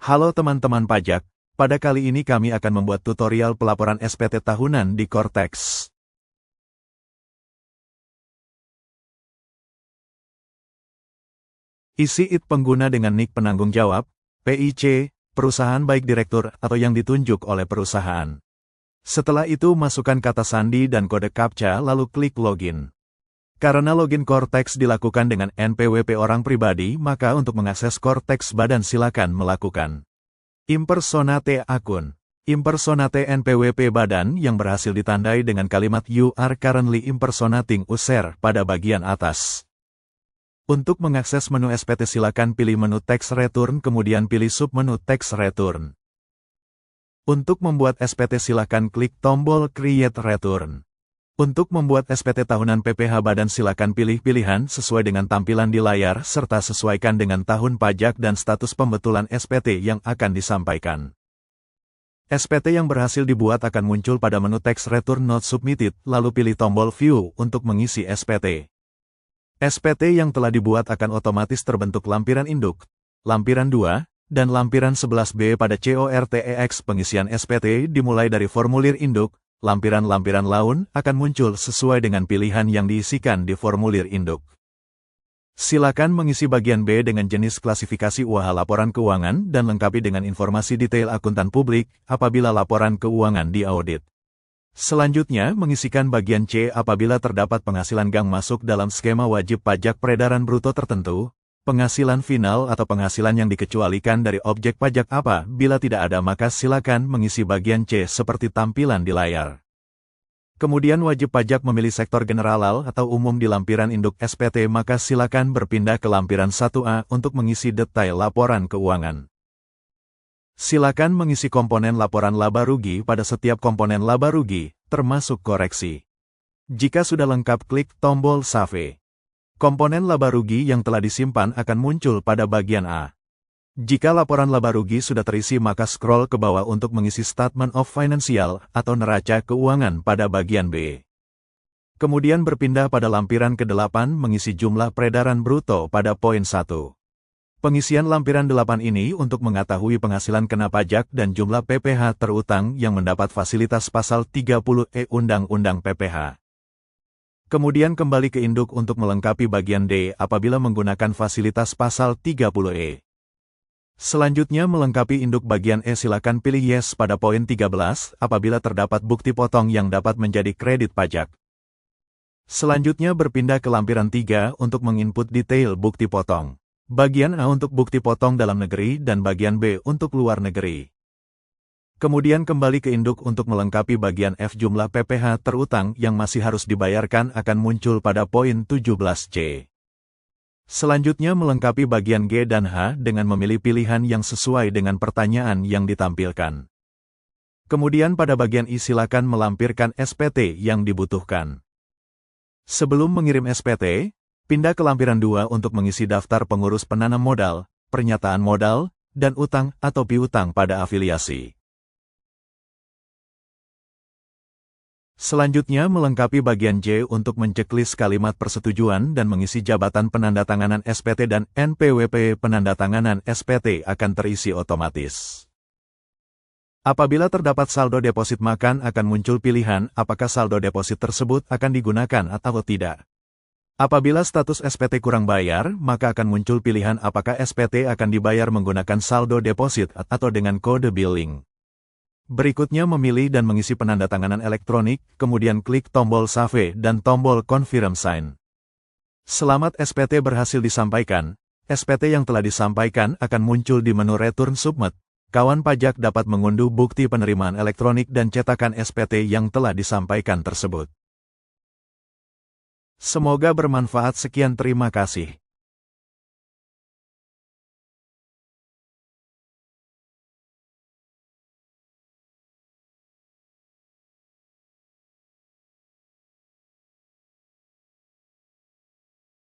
Halo teman-teman pajak, pada kali ini kami akan membuat tutorial pelaporan SPT tahunan di Cortex. Isi IT pengguna dengan nik penanggung jawab, PIC, perusahaan baik direktur atau yang ditunjuk oleh perusahaan. Setelah itu masukkan kata sandi dan kode CAPTCHA lalu klik login. Karena login Cortex dilakukan dengan NPWP orang pribadi, maka untuk mengakses Cortex badan silakan melakukan impersonate akun. Impersonate NPWP badan yang berhasil ditandai dengan kalimat "You are currently impersonating user" pada bagian atas. Untuk mengakses menu SPT silakan pilih menu Tax Return kemudian pilih submenu Tax Return. Untuk membuat SPT silakan klik tombol Create Return. Untuk membuat SPT tahunan PPH badan silakan pilih pilihan sesuai dengan tampilan di layar serta sesuaikan dengan tahun pajak dan status pembetulan SPT yang akan disampaikan. SPT yang berhasil dibuat akan muncul pada menu Tax Return Not Submitted, lalu pilih tombol View untuk mengisi SPT. SPT yang telah dibuat akan otomatis terbentuk lampiran induk, lampiran 2, dan lampiran 11B pada CORTEX. Pengisian SPT dimulai dari formulir induk. Lampiran-lampiran laun akan muncul sesuai dengan pilihan yang diisikan di formulir induk. Silakan mengisi bagian B dengan jenis klasifikasi UAH laporan keuangan dan lengkapi dengan informasi detail akuntan publik apabila laporan keuangan diaudit. Selanjutnya, mengisikan bagian C apabila terdapat penghasilan gang masuk dalam skema wajib pajak peredaran bruto tertentu, penghasilan final atau penghasilan yang dikecualikan dari objek pajak apa. Bila tidak ada maka silakan mengisi bagian C seperti tampilan di layar. Kemudian wajib pajak memilih sektor general atau umum di lampiran induk SPT maka silakan berpindah ke lampiran 1A untuk mengisi detail laporan keuangan. Silakan mengisi komponen laporan laba rugi pada setiap komponen laba rugi, termasuk koreksi. Jika sudah lengkap klik tombol Save. Komponen laba rugi yang telah disimpan akan muncul pada bagian A. Jika laporan laba rugi sudah terisi maka scroll ke bawah untuk mengisi Statement of Financial atau neraca keuangan pada bagian B. Kemudian berpindah pada lampiran ke-8 mengisi jumlah peredaran bruto pada poin 1. Pengisian lampiran 8 ini untuk mengetahui penghasilan kena pajak dan jumlah PPH terutang yang mendapat fasilitas pasal 30E Undang-Undang PPH. Kemudian kembali ke induk untuk melengkapi bagian D apabila menggunakan fasilitas pasal 30E. Selanjutnya melengkapi induk bagian E silakan pilih Yes pada poin 13 apabila terdapat bukti potong yang dapat menjadi kredit pajak. Selanjutnya berpindah ke lampiran 3 untuk menginput detail bukti potong. Bagian A untuk bukti potong dalam negeri dan bagian B untuk luar negeri. Kemudian kembali ke induk untuk melengkapi bagian F jumlah PPH terutang yang masih harus dibayarkan akan muncul pada poin 17C. Selanjutnya melengkapi bagian G dan H dengan memilih pilihan yang sesuai dengan pertanyaan yang ditampilkan. Kemudian pada bagian I silakan melampirkan SPT yang dibutuhkan. Sebelum mengirim SPT, pindah ke lampiran 2 untuk mengisi daftar pengurus penanam modal, pernyataan modal, dan utang atau piutang pada afiliasi. Selanjutnya melengkapi bagian J untuk menceklis kalimat persetujuan dan mengisi jabatan penandatanganan SPT dan NPWP. Penandatanganan SPT akan terisi otomatis. Apabila terdapat saldo deposit maka akan muncul pilihan apakah saldo deposit tersebut akan digunakan atau tidak. Apabila status SPT kurang bayar, maka akan muncul pilihan apakah SPT akan dibayar menggunakan saldo deposit atau dengan kode billing. Berikutnya memilih dan mengisi penandatanganan elektronik, kemudian klik tombol Save dan tombol Confirm Sign. Selamat SPT berhasil disampaikan. SPT yang telah disampaikan akan muncul di menu Return Submit. Kawan pajak dapat mengunduh bukti penerimaan elektronik dan cetakan SPT yang telah disampaikan tersebut. Semoga bermanfaat. Sekian, terima kasih.